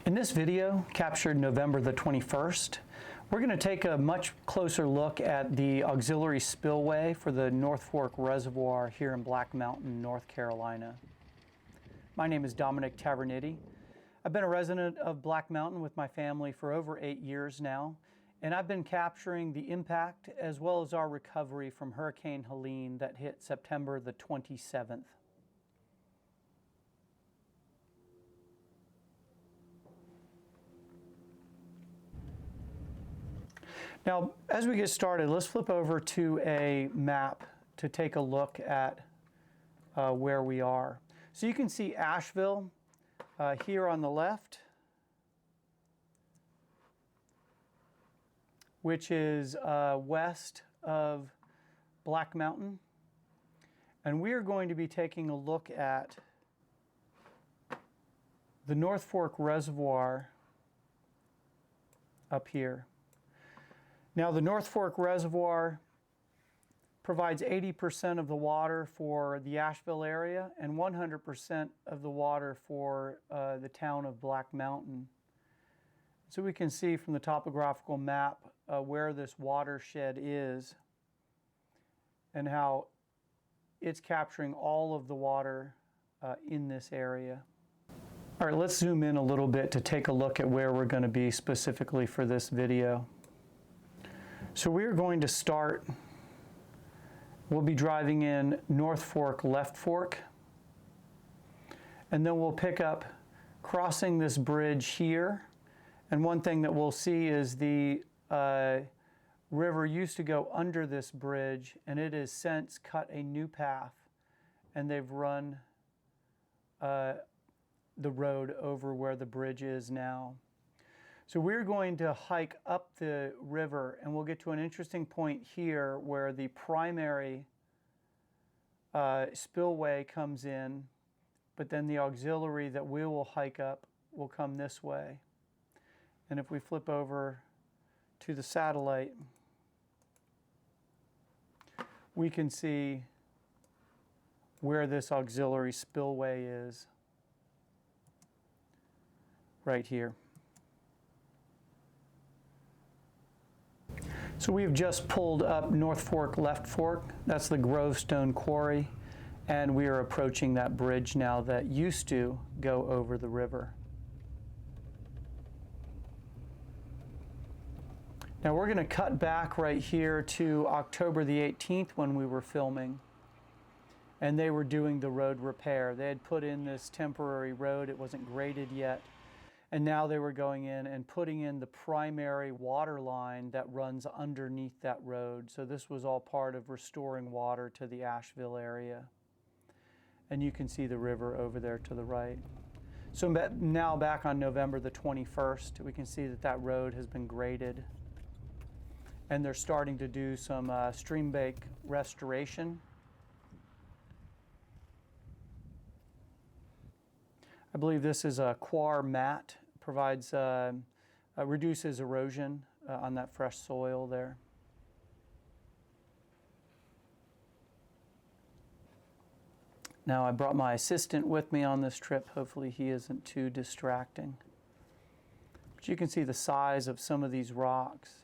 In this video, captured November the 21st, we're going to take a much closer look at the auxiliary spillway for the North Fork Reservoir here in Black Mountain, North Carolina. My name is Dominic Taverniti. I've been a resident of Black Mountain with my family for over 8 years now, and I've been capturing the impact as well as our recovery from Hurricane Helene that hit September the 27th. Now, as we get started, let's flip over to a map to take a look at where we are. So you can see Asheville here on the left, which is west of Black Mountain. And we are going to be taking a look at the North Fork Reservoir up here. Now, the North Fork Reservoir provides 80% of the water for the Asheville area and 100% of the water for the town of Black Mountain. So we can see from the topographical map where this watershed is and how it's capturing all of the water in this area. All right, let's zoom in a little bit to take a look at where we're going to be specifically for this video. So we're going to start, we'll be driving in North Fork, Left Fork, and then we'll pick up crossing this bridge here. And one thing that we'll see is the river used to go under this bridge, and it has since cut a new path, and they've run the road over where the bridge is now. So we're going to hike up the river, and we'll get to an interesting point here where the primary spillway comes in, but then the auxiliary that we will hike up will come this way. And if we flip over to the satellite, we can see where this auxiliary spillway is right here. So we've just pulled up North Fork, Left Fork. That's the Grovestone Quarry. And we are approaching that bridge now that used to go over the river. Now we're going to cut back right here to October the 18th when we were filming. And they were doing the road repair. They had put in this temporary road. It wasn't graded yet. And now they were going in and putting in the primary water line that runs underneath that road. So this was all part of restoring water to the Asheville area. And you can see the river over there to the right. So now back on November the 21st, we can see that that road has been graded. And they're starting to do some stream bank restoration. I believe this is a quar mat, provides, reduces erosion on that fresh soil there. Now I brought my assistant with me on this trip. Hopefully he isn't too distracting. But you can see the size of some of these rocks.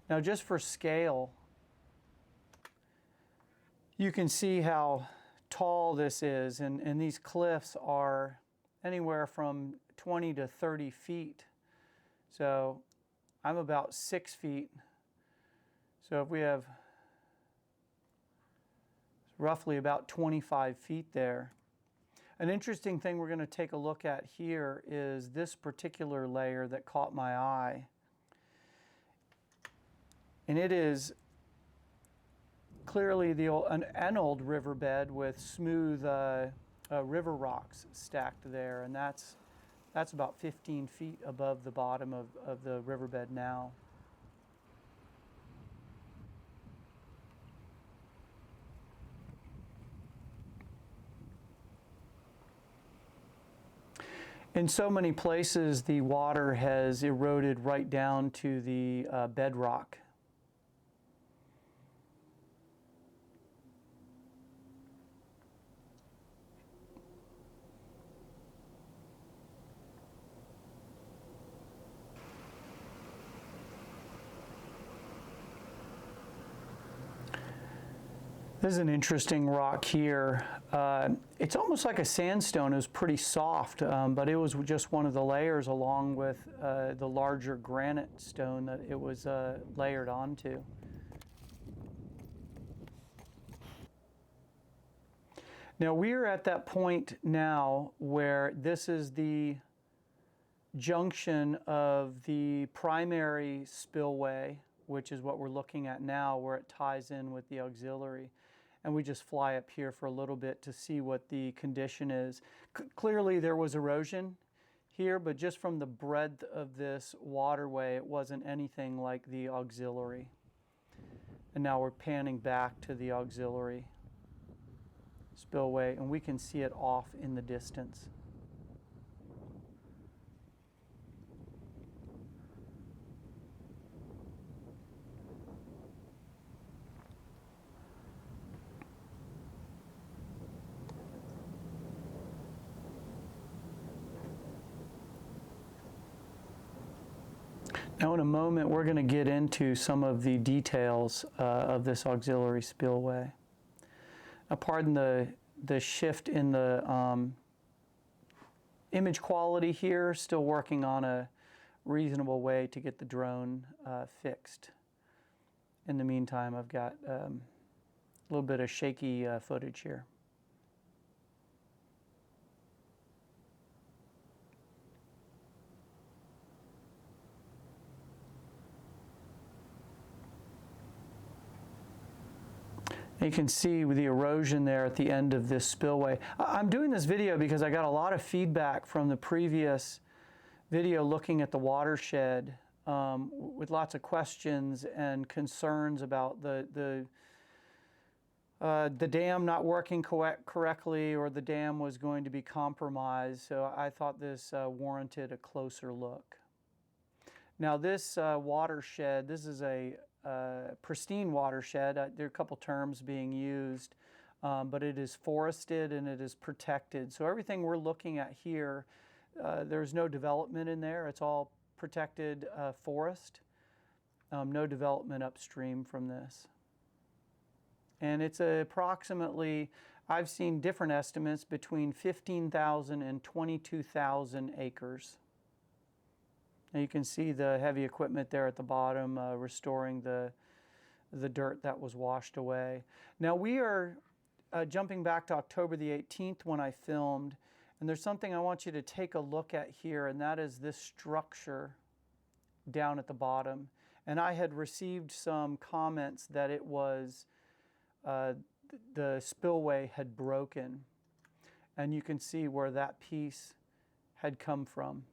Now just for scale, you can see how tall this is, and these cliffs are anywhere from 20 to 30 feet. So I'm about 6 feet. So if we have roughly about 25 feet there. An interesting thing we're going to take a look at here is this particular layer that caught my eye. And it is clearly an old riverbed with smooth river rocks stacked there, and that's about 15 feet above the bottom of the riverbed now. In so many places, the water has eroded right down to the bedrock. This is an interesting rock here. It's almost like a sandstone. It was pretty soft, but it was just one of the layers along with the larger granite stone that it was layered onto. Now we're at that point now where this is the junction of the primary spillway, which is what we're looking at now, where it ties in with the auxiliary. And we just fly up here for a little bit to see what the condition is. Clearly there was erosion here, but just from the breadth of this waterway, it wasn't anything like the auxiliary. And now we're panning back to the auxiliary spillway, and we can see it off in the distance. Now in a moment we're going to get into some of the details of this auxiliary spillway. Now pardon the shift in the image quality here, still working on a reasonable way to get the drone fixed. In the meantime, I've got a little bit of shaky footage here. You can see the erosion there at the end of this spillway. I'm doing this video because I got a lot of feedback from the previous video looking at the watershed with lots of questions and concerns about the dam not working correctly, or the dam was going to be compromised. So I thought this warranted a closer look. Now this watershed, this is a pristine watershed. There are a couple terms being used, but it is forested and it is protected. So everything we're looking at here, there's no development in there. It's all protected forest. No development upstream from this. And it's approximately, I've seen different estimates, between 15,000 and 22,000 acres. Now you can see the heavy equipment there at the bottom, restoring the dirt that was washed away. Now we are jumping back to October the 18th when I filmed, and there's something I want you to take a look at here, and that is this structure down at the bottom. And I had received some comments that it was, the spillway had broken. And you can see where that piece had come from.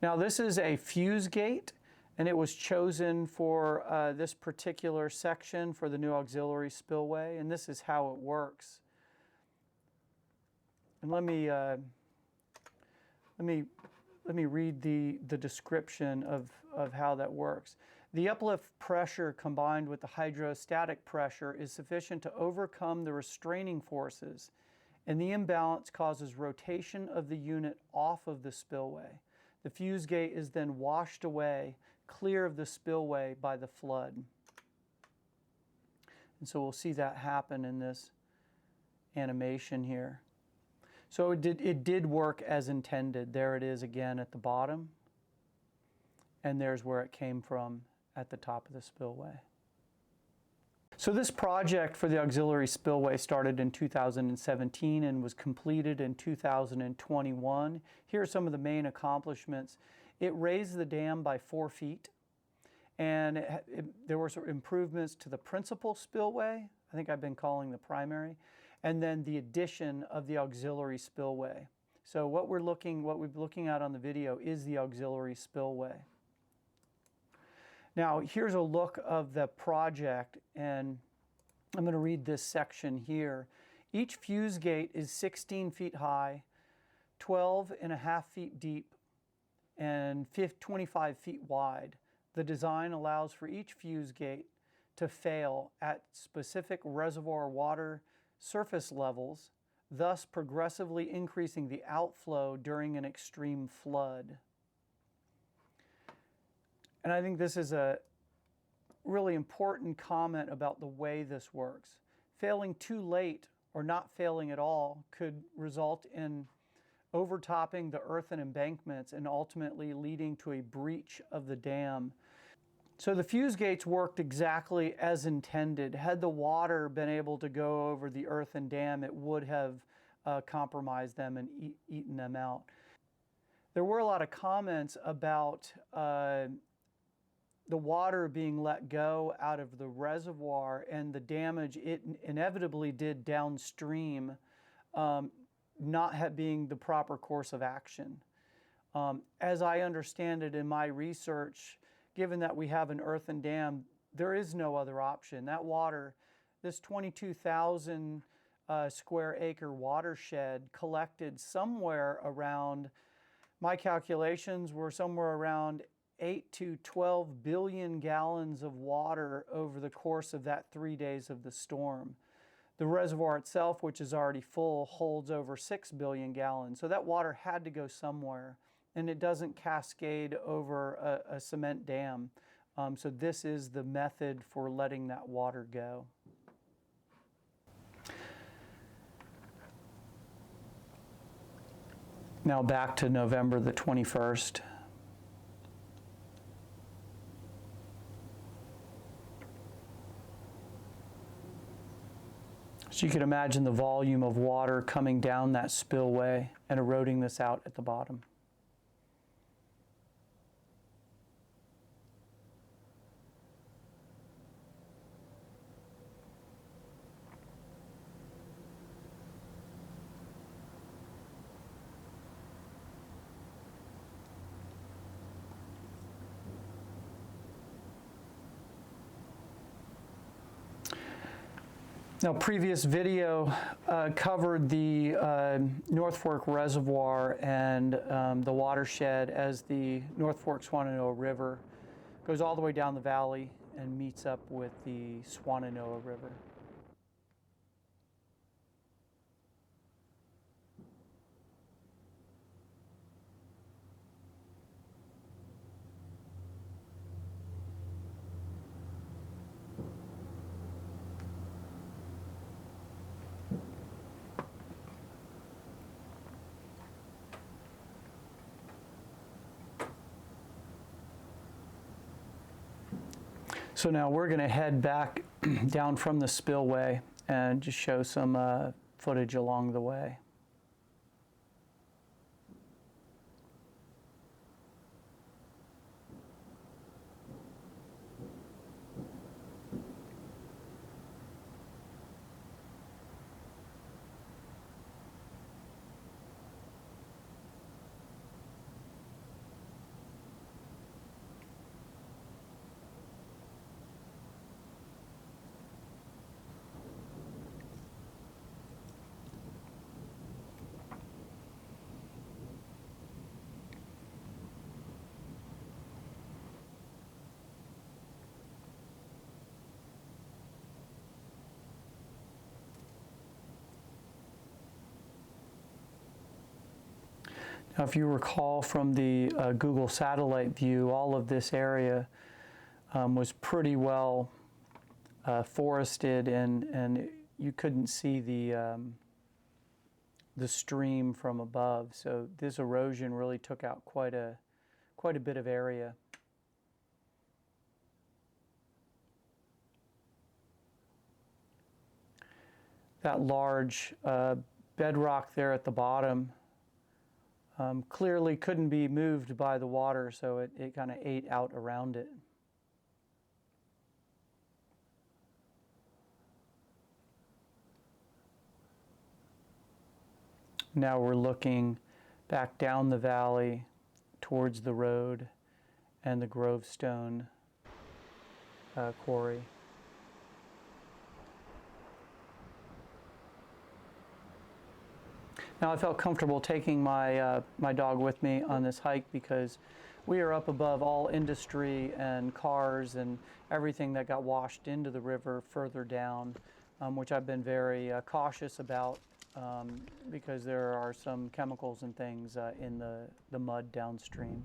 Now this is a fuse gate, and it was chosen for this particular section for the new auxiliary spillway, and this is how it works. And let me read the description of how that works. The uplift pressure combined with the hydrostatic pressure is sufficient to overcome the restraining forces, and the imbalance causes rotation of the unit off of the spillway. The fuse gate is then washed away, clear of the spillway by the flood. And so we'll see that happen in this animation here. So it did work as intended. There it is again at the bottom. And there's where it came from at the top of the spillway. So this project for the auxiliary spillway started in 2017 and was completed in 2021. Here are some of the main accomplishments. It raised the dam by 4 feet, and there were sort of improvements to the principal spillway, I think I've been calling the primary, and then the addition of the auxiliary spillway. So what we're looking at on the video is the auxiliary spillway. Now, here's a look of the project, and I'm going to read this section here. Each fuse gate is 16 feet high, 12.5 feet deep, and 25 feet wide. The design allows for each fuse gate to fail at specific reservoir water surface levels, thus progressively increasing the outflow during an extreme flood. And I think this is a really important comment about the way this works. Failing too late or not failing at all could result in overtopping the earthen embankments and ultimately leading to a breach of the dam. So the fuse gates worked exactly as intended. Had the water been able to go over the earthen dam, it would have compromised them and eaten them out. There were a lot of comments about the water being let go out of the reservoir and the damage it inevitably did downstream not being the proper course of action. As I understand it in my research, given that we have an earthen dam, there is no other option. That water, this 22,000 square acre watershed collected somewhere around, my calculations were somewhere around 8 to 12 billion gallons of water over the course of that 3 days of the storm. The reservoir itself, which is already full, holds over 6 billion gallons. So that water had to go somewhere, and it doesn't cascade over a cement dam. So this is the method for letting that water go. Now back to November the 21st. So you can imagine the volume of water coming down that spillway and eroding this out at the bottom. Now, previous video covered the North Fork Reservoir and the watershed as the North Fork Swannanoa River goes all the way down the valley and meets up with the Swannanoa River. So now we're going to head back down from the spillway and just show some footage along the way. Now, if you recall from the Google satellite view, all of this area was pretty well forested, and you couldn't see the stream from above. So this erosion really took out quite a bit of area. That large bedrock there at the bottom clearly couldn't be moved by the water, so it kind of ate out around it. Now we're looking back down the valley towards the road and the Grovestone quarry. Now I felt comfortable taking my dog with me on this hike because we are up above all industry and cars and everything that got washed into the river further down, which I've been very cautious about because there are some chemicals and things in the mud downstream.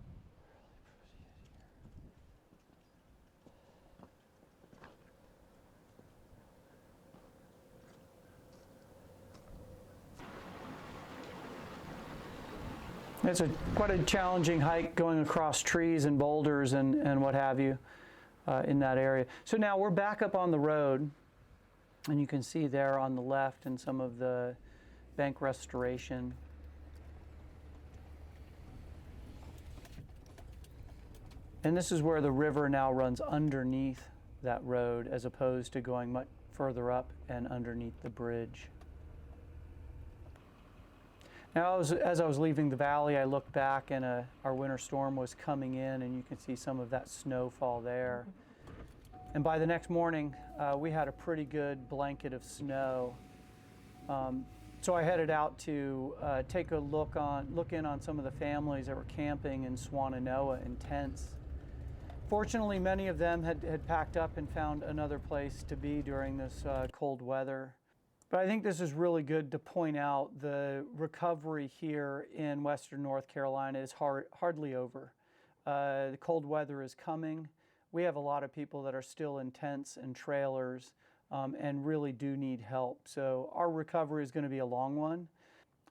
It's quite a challenging hike going across trees and boulders and what have you in that area. So now we're back up on the road, and you can see there on the left and some of the bank restoration. And this is where the river now runs underneath that road as opposed to going much further up and underneath the bridge. Now, as I was leaving the valley, I looked back and our winter storm was coming in, and you can see some of that snowfall there. And by the next morning, we had a pretty good blanket of snow. So I headed out to take a look in on some of the families that were camping in Swannanoa in tents. Fortunately, many of them had packed up and found another place to be during this cold weather. But I think this is really good to point out the recovery here in western North Carolina is hardly over. The cold weather is coming. We have a lot of people that are still in tents and trailers and really do need help. So our recovery is going to be a long one.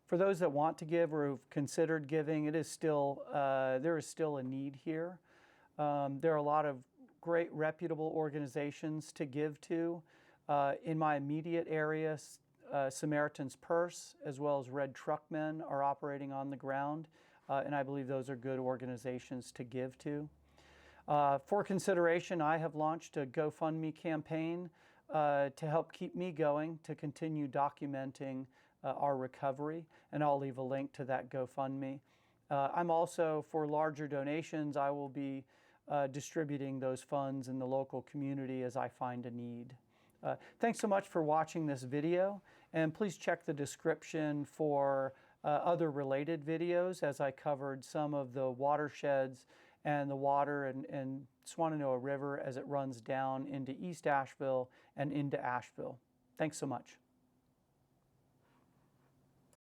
For those that want to give or have considered giving, there is still a need here. There are a lot of great reputable organizations to give to. In my immediate area, Samaritan's Purse as well as Red Truckmen are operating on the ground, and I believe those are good organizations to give to. For consideration, I have launched a GoFundMe campaign to help keep me going, to continue documenting our recovery, and I'll leave a link to that GoFundMe. I'm also, for larger donations, I will be distributing those funds in the local community as I find a need. Thanks so much for watching this video, and please check the description for other related videos as I covered some of the watersheds and the water and Swannanoa River as it runs down into East Asheville and into Asheville. Thanks so much.